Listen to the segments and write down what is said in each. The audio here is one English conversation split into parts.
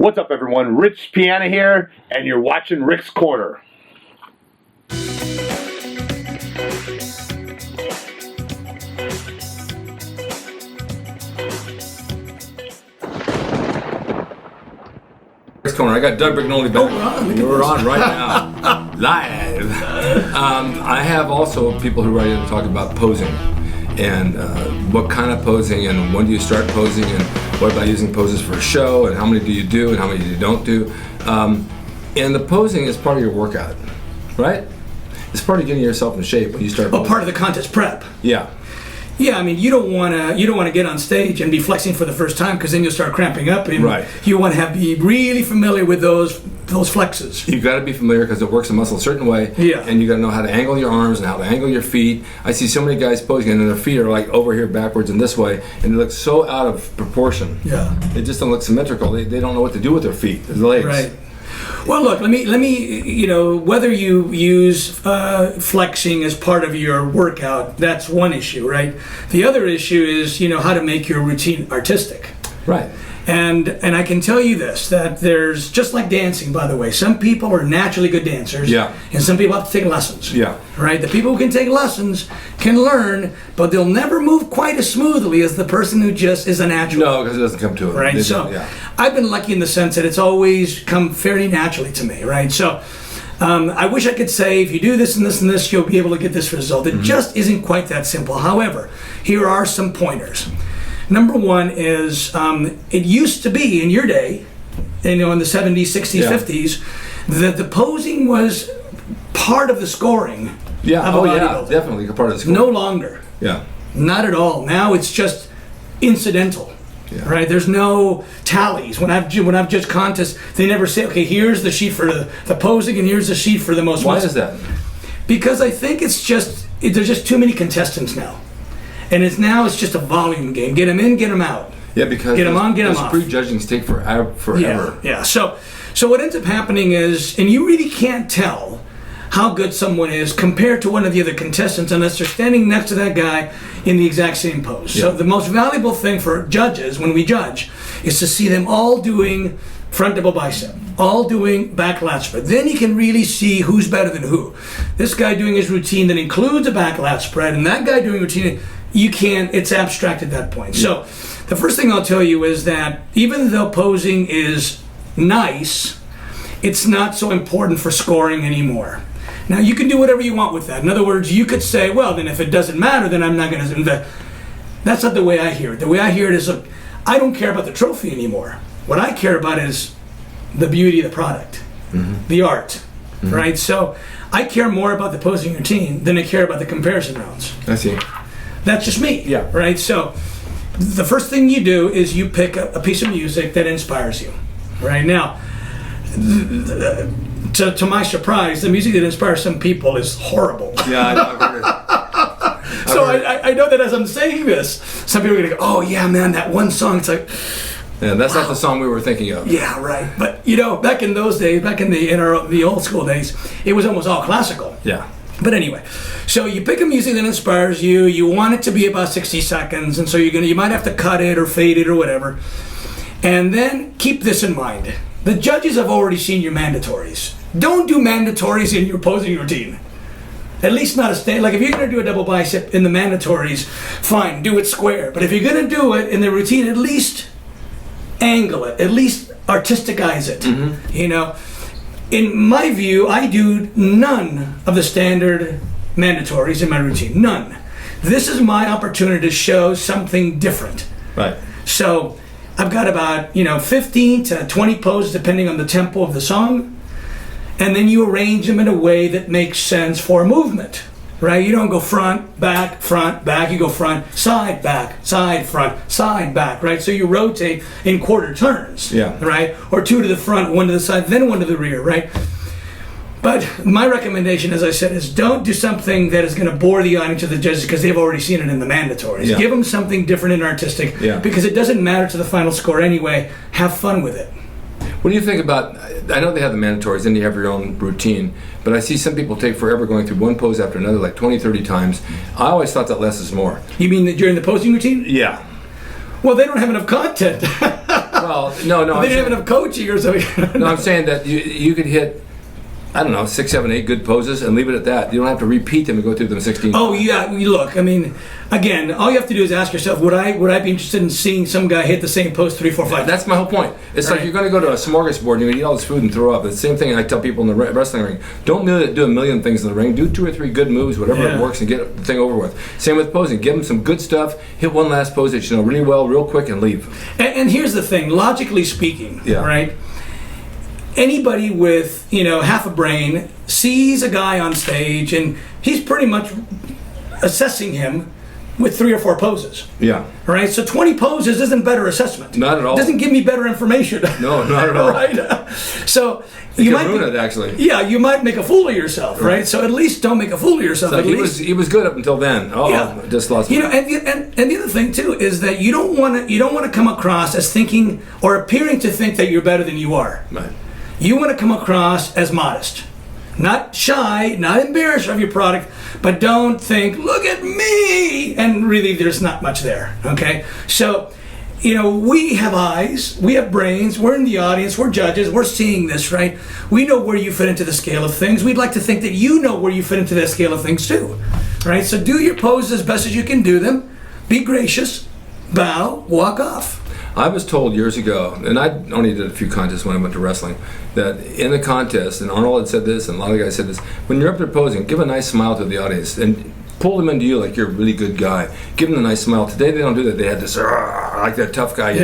What's up, everyone? Rich Piana here, and you're watching Ric's Corner. Ric's Corner. I got Doug Brignole back. We're on right now, live. I have also people who write in and talk about posing, and what kind of posing, and when do you start posing, and what about using poses for a show, and how many do you do, and how many do you don't do. And the posing is part of your workout, right? It's part of getting yourself in shape when you start posing. Oh, part of the contest prep. Yeah. Yeah, I mean, you don't want to get on stage and be flexing for the first time, because then you'll start cramping up. And right. You want to be really familiar with those flexes. You got to be familiar because it works the muscle a certain way. Yeah. And you got to know how to angle your arms and how to angle your feet. I see so many guys posing and their feet are like over here backwards and this way, and they look so out of proportion. Yeah. They just don't look symmetrical. They don't know what to do with their feet, their legs. Right. Well, look, let me, whether you use flexing as part of your workout, that's one issue, right? The other issue is, how to make your routine artistic. Right. And I can tell you this, that there's, just like dancing, by the way, some people are naturally good dancers. Yeah. And some people have to take lessons. Yeah. Right? The people who can take lessons can learn, but they'll never move quite as smoothly as the person who just is a natural. No, because it doesn't come to it. Right? So yeah. I've been lucky in the sense that it's always come fairly naturally to me, right? So I wish I could say, if you do this and this and this, you'll be able to get this result. It just isn't quite that simple. However, here are some pointers. Number one is, it used to be in your day, in the 70s, 60s, Yeah. 50s, that the posing was part of the scoring. Yeah. Of a Oh, yeah. bodybuilder. Definitely a part of the school. No longer. Yeah. Not at all. Now it's just incidental. Yeah. Right? There's no tallies. When I've judged contests, they never say, okay, here's the sheet for the posing and here's the sheet for the most. Why is that? Because I think there's just too many contestants now. And it's just a volume game. Get them in, get them out. Yeah, because get them on, get them those off. prejudgings take forever. Yeah. So what ends up happening is, and you really can't tell how good someone is compared to one of the other contestants unless they're standing next to that guy in the exact same pose. Yeah. So the most valuable thing for judges when we judge is to see them all doing front double bicep, all doing back lat spread. Then you can really see who's better than who. This guy doing his routine that includes a back lat spread, and that guy doing routine, it's abstract at that point. Yeah. So the first thing I'll tell you is that even though posing is nice, it's not so important for scoring anymore. Now, you can do whatever you want with that. In other words, you could say, well, then if it doesn't matter, then I'm not going to invest. That's not the way I hear it. The way I hear it is, look, I don't care about the trophy anymore. What I care about is the beauty of the product, the art, right? So I care more about the posing routine than I care about the comparison rounds. I see. That's just me, yeah. Right? So the first thing you do is you pick a piece of music that inspires you, right? Now, to my surprise, the music that inspires some people is horrible. Yeah, I've heard it. So I know that as I'm saying this, some people are going to go, oh yeah, man, that one song, it's like... Yeah, that's not the song we were thinking of. Yeah, right. But, back in those days, back in the old school days, it was almost all classical. Yeah. But anyway, so you pick a music that inspires you, you want it to be about 60 seconds, and so you might have to cut it or fade it or whatever. And then keep this in mind. The judges have already seen your mandatories. Don't do mandatories in your posing routine. At least not like if you're going to do a double bicep in the mandatories, fine, do it square. But if you're going to do it in the routine, at least angle it, at least artisticize it. In my view, I do none of the standard mandatories in my routine. None. This is my opportunity to show something different. Right. So I've got about 15 to 20 poses depending on the tempo of the song, and then you arrange them in a way that makes sense for movement. Right? You don't go front, back, you go front, side, front, side, back, right? So you rotate in quarter turns, yeah. Right? Or two to the front, one to the side, then one to the rear, right? But my recommendation, as I said, is don't do something that is going to bore the audience or the judges because they've already seen it in the mandatories. Yeah. Give them something different and artistic because it doesn't matter to the final score anyway. Have fun with it. What do you think about, I know they have the mandatories, then you have your own routine, but I see some people take forever going through one pose after another, like 20, 30 times. I always thought that less is more. You mean during the posing routine? Yeah. Well, they don't have enough content. Well, no. They didn't have enough coaching or something. No, I'm saying that you could hit, I don't know, 6, 7, 8 good poses and leave it at that. You don't have to repeat them and go through them 16 times. Oh yeah, look. I mean, again, all you have to do is ask yourself: Would I be interested in seeing some guy hit the same pose 3, 4, 5 times? That's my whole point. It's like you're going to go to a smorgasbord and you're going to eat all this food and throw up. It's the same thing I tell people in the wrestling ring. Don't do a million things in the ring. Do 2 or 3 good moves, whatever it works, and get the thing over with. Same with posing. Give them some good stuff. Hit one last pose that you know really well, real quick, and leave. And here's the thing: logically speaking, right? Anybody with half a brain sees a guy on stage and he's pretty much assessing him with 3 or 4 poses. Yeah. Right? So 20 poses isn't better assessment. Not at all. It doesn't give me better information. No, not at all. Right? So you might ruin it, actually. Yeah, you might make a fool of yourself, right? So at least don't make a fool of yourself. So he was good up until then. I just lost. And the other thing too is that you don't want to come across as thinking or appearing to think that you're better than you are. Right. You want to come across as modest. Not shy, not embarrassed of your product, but don't think, look at me! And really, there's not much there, okay? So, we have eyes, we have brains, we're in the audience, we're judges, we're seeing this, right? We know where you fit into the scale of things. We'd like to think that you know where you fit into that scale of things too, right? So do your poses as best as you can do them. Be gracious, bow, walk off. I was told years ago, and I only did a few contests when I went to wrestling, that in the contest, and Arnold had said this, and a lot of guys said this, when you're up there posing, give a nice smile to the audience, and pull them into you like you're a really good guy. Give them a nice smile. Today they don't do that. They had this, like that tough guy,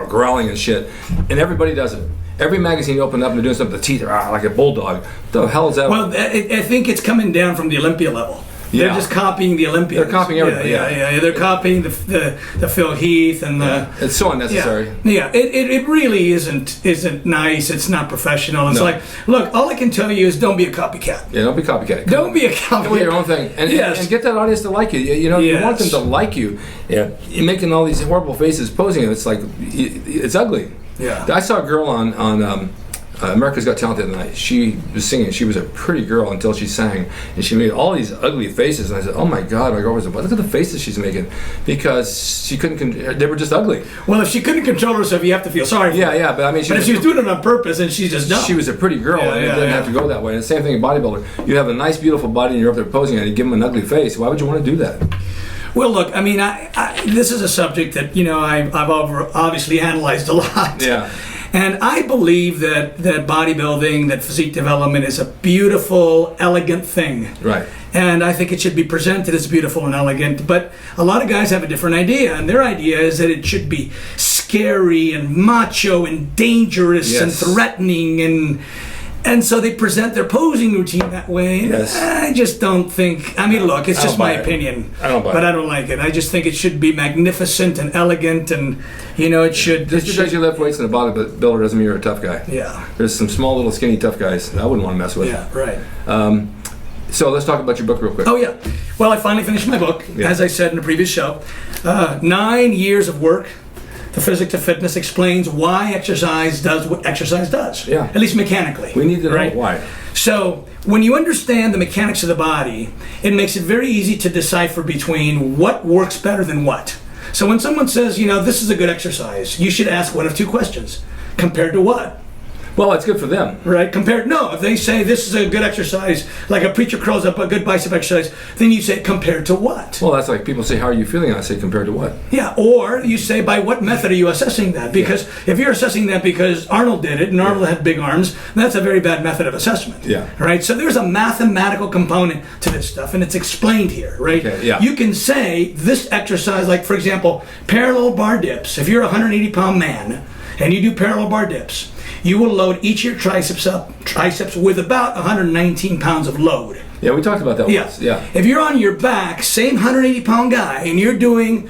growling and shit, and everybody does it. Every magazine you open up and they're doing something, the teeth are like a bulldog. What the hell is that? Well, I think it's coming down from the Olympia level. They're just copying the Olympians. They're copying everybody. Yeah. They're copying the Phil Heath and the. It's so unnecessary. Yeah. It really isn't nice. It's not professional. It's like, look, all I can tell you is don't be a copycat. Yeah, don't be copycat. Don't be a copycat. Do your own thing, and get that audience to like you. You want them to like you. Yeah, you're making all these horrible faces posing, and it's like it's ugly. Yeah. I saw a girl on America's Got Talent the other night. She was singing. She was a pretty girl until she sang, and she made all these ugly faces. And I said, "Oh my God!" My girl was like, "Look at the faces she's making," because she couldn't. They were just ugly. Well, if she couldn't control herself, you have to feel sorry for her. Yeah, but I mean, if she was doing it on purpose, and she's just dumb. She was a pretty girl, and it didn't have to go that way. And the same thing in bodybuilder. You have a nice, beautiful body, and you're up there posing, and you give them an ugly face. Why would you want to do that? Well, look, I mean, this is a subject that I've obviously analyzed a lot. Yeah. And I believe that bodybuilding, that physique development is a beautiful, elegant thing. Right. And I think it should be presented as beautiful and elegant. But a lot of guys have a different idea. And their idea is that it should be scary and macho and dangerous and threatening. And so they present their posing routine that way. Yes. I just don't think. I mean, look, it's just my opinion. I don't buy it. But I don't like it. I just think it should be magnificent and elegant, and it should. Just because you lift weights in a bodybuilder doesn't mean you're a tough guy. Yeah. There's some small little skinny tough guys that I wouldn't want to mess with. Yeah. Right. So let's talk about your book real quick. Oh yeah. Well, I finally finished my book, as I said in the previous show. 9 years of work. The Physics to Fitness explains why exercise does what exercise does. Yeah. At least mechanically. We need to know why. So when you understand the mechanics of the body, it makes it very easy to decipher between what works better than what. So when someone says, this is a good exercise, you should ask one of 2 questions. Compared to what? Well, it's good for them. Right? If they say this is a good exercise, like a preacher curls up a good bicep exercise, then you say compared to what? Well, that's like people say, how are you feeling? I say compared to what? Yeah, or you say by what method are you assessing that? Because if you're assessing that because Arnold did it and Arnold had big arms, that's a very bad method of assessment. Yeah. Right? So there's a mathematical component to this stuff, and it's explained here, right? Okay, yeah. You can say this exercise, like for example, parallel bar dips. If you're a 180-pound man and you do parallel bar dips, you will load each of your triceps with about 119 pounds of load. Yeah, we talked about that once. Yeah. If you're on your back, same 180-pound guy, and you're doing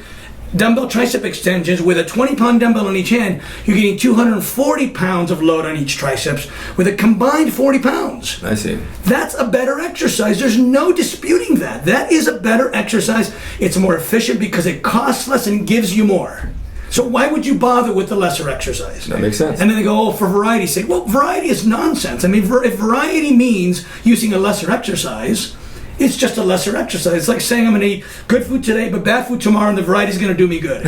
dumbbell tricep extensions with a 20-pound dumbbell in each hand, you're getting 240 pounds of load on each triceps with a combined 40 pounds. I see. That's a better exercise. There's no disputing that. That is a better exercise. It's more efficient because it costs less and gives you more. So why would you bother with the lesser exercise? That makes sense. And then they go, for variety's sake. Well, variety is nonsense. I mean, if variety means using a lesser exercise, it's just a lesser exercise. It's like saying I'm going to eat good food today, but bad food tomorrow, and the variety's going to do me good.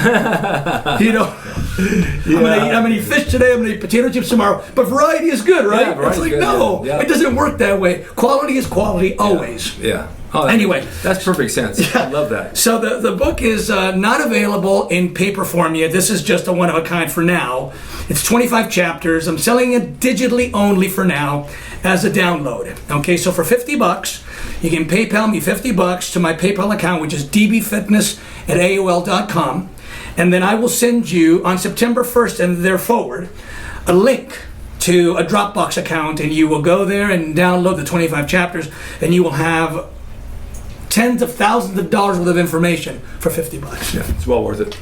I'm gonna eat fish today. I'm gonna eat potato chips tomorrow. But variety is good, right? Yeah, variety's it's like good, no, yeah. it doesn't work that way. Quality is quality always. Yeah. Oh, Anyway. that's perfect sense. I love that. So the book is not available in paper form yet. This is just a one of a kind for now. It's 25 chapters. I'm selling it digitally only for now as a download. Okay, so for $50, you can PayPal me $50 to my PayPal account, which is dbfitness@aol.com. And then I will send you on September 1st and there forward a link to a Dropbox account, and you will go there and download the 25 chapters, and you will have tens of thousands of dollars worth of information for $50. Yeah, it's well worth it.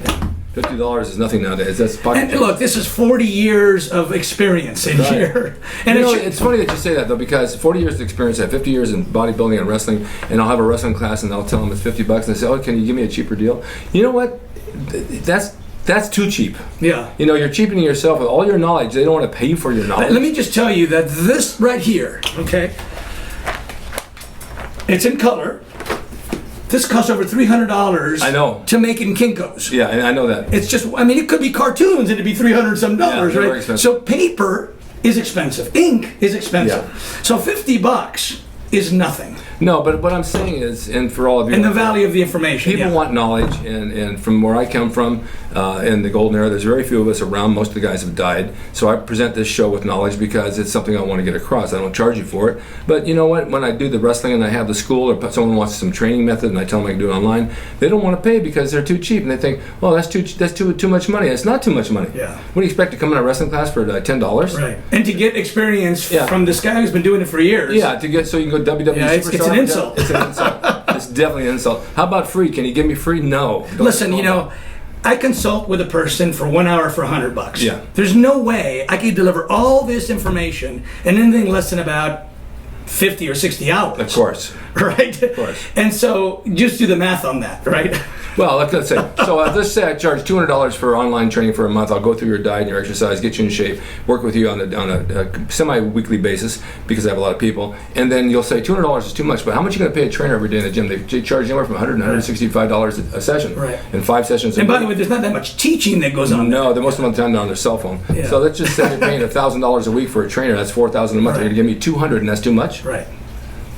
$50 is nothing nowadays. That's And look, this is 40 years of experience in here. And it's funny that you say that though, because 40 years of experience, I have 50 years in bodybuilding and wrestling, and I'll have a wrestling class and I'll tell them it's $50, and they say, "Oh, can you give me a cheaper deal?" You know what? That's too cheap. Yeah. You know, you're cheapening yourself with all your knowledge. They don't want to pay you for your knowledge. Let me just tell you that this right here, okay, it's in color. This costs over $300. I know. To make in Kinko's. Yeah, and I know that. It's just, I mean, it could be cartoons and it'd be $300 some dollars, they're right? very expensive. So paper is expensive. Ink is expensive. Yeah. So $50 is nothing. No, but what I'm saying is, and for all of you, And the value of the information. people want knowledge, and from where I come from, in the golden era, there's very few of us around. Most of the guys have died. So I present this show with knowledge because it's something I want to get across. I don't charge you for it. But you know what? When I do the wrestling and I have the school, or someone wants some training method and I tell them I can do it online, they don't want to pay because they're too cheap, and they think, "Oh, that's too much money." It's not too much money. Yeah. What do you expect to come in a wrestling class for $10? Right. And to get experience Yeah. from this guy who's been doing it for years. Yeah, to get so you can go WWE Yeah, it's Superstar. an insult. It's an insult. It's definitely an insult. How about free? Can you give me free? No. Don't Listen, you know, I consult with a person for 1 hour for $100. Yeah. There's no way I could deliver all this information in anything less than about 50 or 60 hours. Of course. Right? Of course. And so just do the math on that, right? Well, let's say. So let's say I charge $200 for online training for a month. I'll go through your diet and your exercise, get you in shape, work with you on a semi-weekly basis because I have a lot of people. And then you'll say $200 is too much, but how much are you going to pay a trainer every day in the gym? They charge anywhere from $100 to $165 a session. Right. And 5 sessions. And by the way, there's not that much teaching that goes on. No, the most of the time they're on their cell phone. Yeah. So let's just say you're paying $1,000 a week for a trainer. That's $4,000 a month. Right. You're going to give me $200, and that's too much. Right.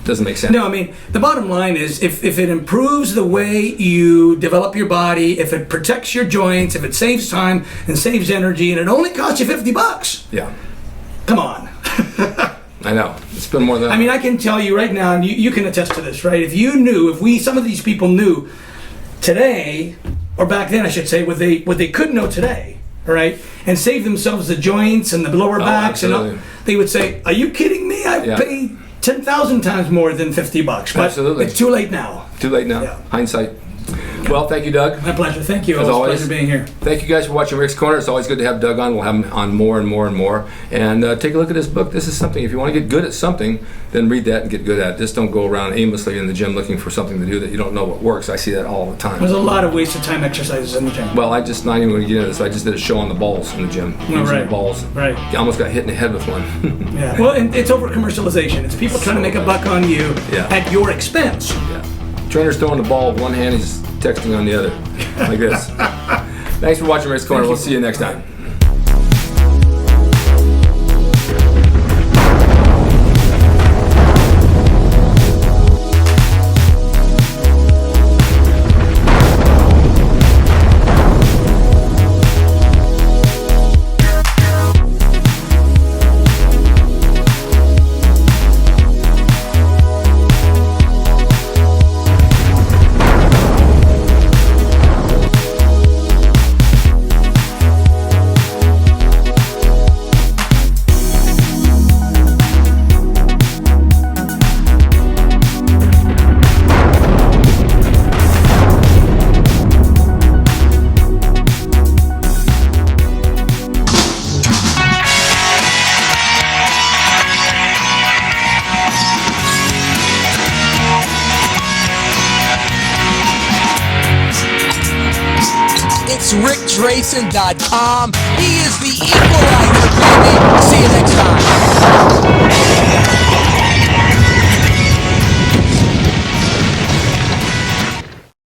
Doesn't make sense. No, I mean, the bottom line is if it improves the way you develop your body, if it protects your joints, if it saves time and saves energy, and it only costs you $50, Yeah. come on. I know. It's been more than. I mean, I can tell you right now, and you can attest to this, right? If some of these people knew today, or back then I should say, what they could know today, all right, and save themselves the joints and the lower backs, and all, they would say, "Are you kidding me? I pay 10,000 times more than $50." But absolutely. It's too late now. Too late now. Yeah. Hindsight. Well, thank you, Doug. My pleasure. Thank you. As always, It's a pleasure being here. Thank you guys for watching Rick's Corner. It's always good to have Doug on. We'll have him on more and more and more. And take a look at this book. This is something, if you want to get good at something, then read that and get good at it. Just don't go around aimlessly in the gym looking for something to do that you don't know what works. I see that all the time. There's a lot of wasted time exercises in the gym. Well, I just not even going to get into this. I just did a show on the balls in the gym. Using right. the balls. Right. I almost got hit in the head with one. Yeah. Well, and it's over commercialization. It's people trying to make a buck on you at your expense. Yeah. Trainer's throwing the ball with one hand, he's texting on the other, like this. Thanks for watching Rick's Corner. We'll see you next time. It's RicDrasin.com. He is the equalizer, baby. See you next time.